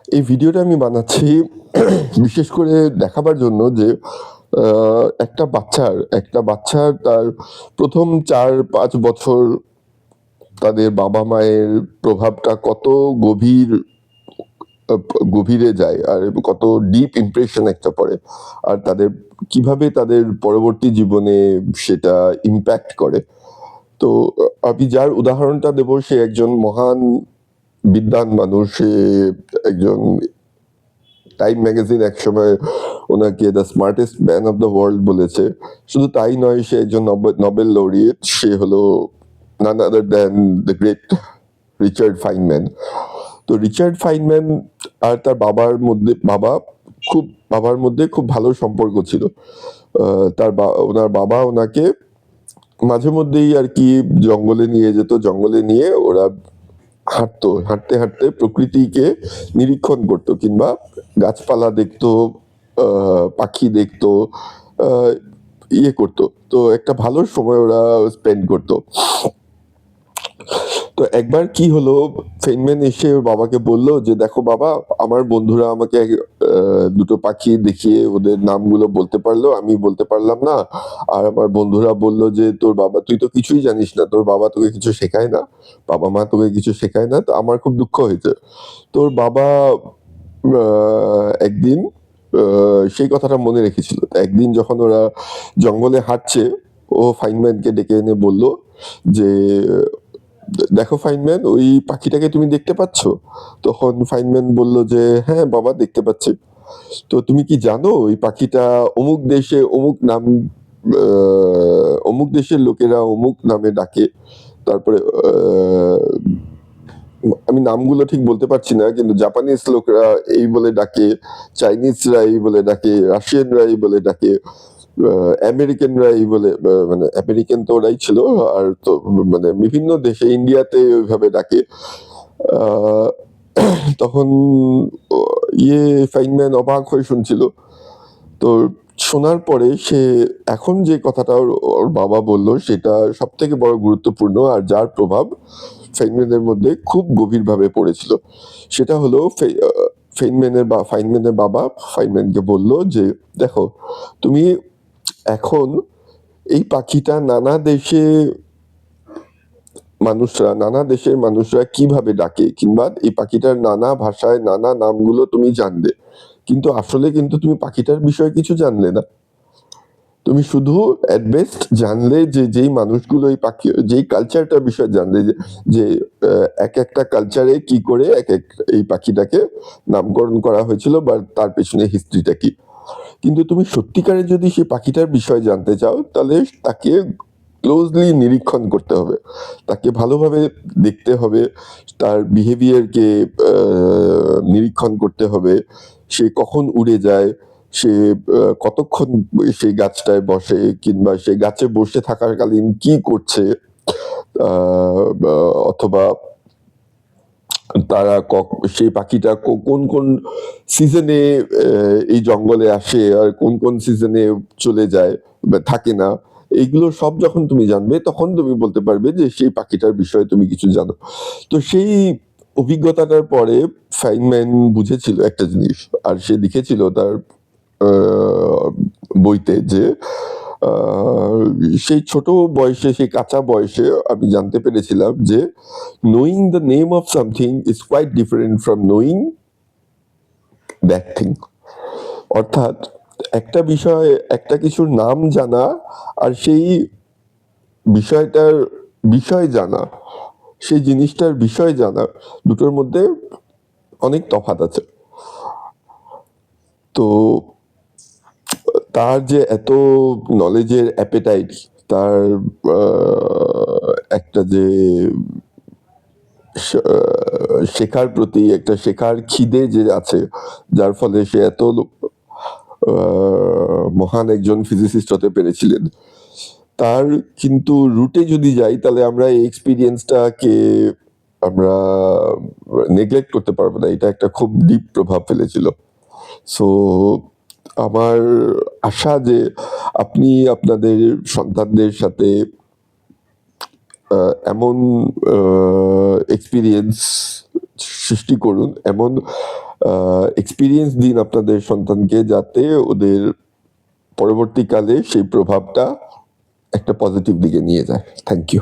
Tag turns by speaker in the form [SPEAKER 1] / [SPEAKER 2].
[SPEAKER 1] এই ভিডিওটা আমি বানাচ্ছি বিশেষ করে দেখাবার জন্য যে একটা বাচ্চার তার প্রথম ৪-৫ বছর তাদের বাবা-মায়ের প্রভাবটা কত গভীরে যায় আর কত ডিপ ইমপ্রেশন একটা পড়ে। আর কিভাবে তাদের পরবর্তী জীবনে সেটা ইমপ্যাক্ট করে। তো আমি যার উদাহরণটা দেব সে একজন মহান বিদ্বান মানুষ। সে একজন টাইম ম্যাগাজিন একসময় ওনাকে the smartest man of the world বলেছে। শুধু তাই নয়, সে একজন নোবেল লরিয়েট। সে হলো none other than the great Richard Feynman. তো রিচার্ড ফাইনম্যান আর তার বাবার মধ্যে খুব ভালো সম্পর্ক ছিল। ওনার বাবা ওনাকে মাঝে মধ্যেই আর কি জঙ্গলে নিয়ে যেত। জঙ্গলে নিয়ে ওরা হাঁটতে হাঁটতে প্রকৃতিকে নিরীক্ষণ করতো, কিংবা গাছপালা দেখতো, পাখি দেখতো, করতো। তো একটা ভালো সময় ওরা স্পেন্ড করতো। তো একবার কি হলো, ফেইনম্যান এসে ওর বাবাকে বলল যে, দেখো বাবা, আমার বন্ধুরা আমাকে দুটো পাখি দেখিয়ে ওদের নামগুলো বলতে পারলো, আমি বলতে পারলাম না। আর আমার বন্ধুরা বলল যে, তুই তো কিছুই জানিস না, তোর বাবা তোকে কিছু শেখায় না, বাবা মা তোকে কিছু শেখায় না। তো আমার খুব দুঃখ হয়েছে। তোর বাবা একদিন সেই কথাটা মনে রেখেছিল। একদিন যখন ওরা জঙ্গলে হাঁটছে, ও ফাইনম্যানকে ডেকে এনে বলল যে, দেখো ফাইনম্যান, ওই পাখিটাকে তুমি দেখতে পাচ্ছ? তখন ফাইনম্যান বলল যে, হ্যাঁ বাবা, দেখতে পাচ্ছি। তো তুমি কি জানো ওই পাখিটা অমুক দেশে অমুক দেশের লোকেরা অমুক নামে ডাকে? তারপরে আমি নামগুলো ঠিক বলতে পারছি না, কিন্তু জাপানিজ লোকরা এই বলে ডাকে, চাইনিজরা এই বলে ডাকে, রাশিয়ানরা এই বলে ডাকে, আমেরিকানরা এই বলে, মানে আমেরিকান তো ওরাই ছিল। আর তো মানে বিভিন্ন দেশে, ইন্ডিয়াতে ওইভাবে ডাকে। আহ, তখন ফাইনম্যান অবাক হয়ে শুনছিল। তো শোনার পরে এখন যে কথাটা ওর বাবা বলল, সেটা সব থেকে বড় গুরুত্বপূর্ণ আর যার প্রভাব ফাইনম্যানের মধ্যে খুব গভীরভাবে পড়েছিল। সেটা হলো ফাইনম্যানের বাবা ফাইনম্যানকে বলল যে, দেখো, তুমি এখন এই পাখিটা নানা দেশের মানুষরা কিভাবে ডাকে, কিংবা এই পাখিটার নানা ভাষায় নানা নামগুলো তুমি জানলে, কিন্তু আসলে তুমি পাখিটার বিষয়ে কিছু জানলে না। তুমি শুধু এট বেস্ট জানলে যে যেই মানুষগুলো যেই কালচারটার বিষয়ে জানলে, যে এক একটা কালচারে কি করে এই পাখিটাকে নামকরণ করা হয়েছিল বা তার পেছনে হিস্ট্রিটা কি। কিন্তু তুমি সত্যিকারে যদি সেই পাখিটার বিষয় জানতে চাও, তাহলে তাকে ক্লোজলি নিরীক্ষণ করতে হবে, তাকে ভালোভাবে দেখতে হবে, তার বিহেভিয়ারকে নিরীক্ষণ করতে হবে। সে কখন উড়ে যায়, সে কতক্ষণ সেই গাছটায় বসে, কিংবা সেই গাছে বসে থাকাকালীন কি করছে, অথবা সেই পাখিটা কোন কোন সিজনে এই জঙ্গলে আসে আর কোন কোন সিজনে চলে যায় বা থাকে না। এইগুলো সব যখন তুমি জানবে, তখন তুমি বলতে পারবে যে সেই পাখিটার বিষয়ে তুমি কিছু জানো। তো সেই অভিজ্ঞতাটার পরে ফাইনম্যান বুঝেছিল একটা জিনিস, আর সে লিখেছিল তার বইতে যে, সেই ছোট বয়সে, সেই কাঁচা বয়সে আমি জানতে পেরেছিলাম যে knowing the name of something is quite different from knowing that thing. অর্থাৎ একটা কিছুর নাম জানা আর সেই বিষয় জানা, সেই জিনিসটার বিষয় জানা, দুটোর মধ্যে অনেক তফাৎ আছে। তো তার যে এত নলেজের অ্যাপেটাইট, তার একটা যে শেখার প্রতি একটা শেখার খিদে যে আছে, যার ফলে সে এত মহান একজন ফিজিসিস্ট হতে পেরেছিলেন। তার কিন্তু রুটে যদি যাই, তাহলে আমরা এই এক্সপিরিয়েন্সটাকে আমরা নেগলেক্ট করতে পারবো না। এটা একটা খুব ডিপ প্রভাব ফেলেছিল। সো আমার আশা যে আপনি আপনাদের সন্তানদের সাথে এমন এক্সপিরিয়েন্স সৃষ্টি করুন, এমন এক্সপিরিয়েন্স দিন আপনাদের সন্তানকে, যাতে ওদের পরবর্তীকালে সেই প্রভাবটা একটা পজিটিভ দিকে নিয়ে যায়। Thank you.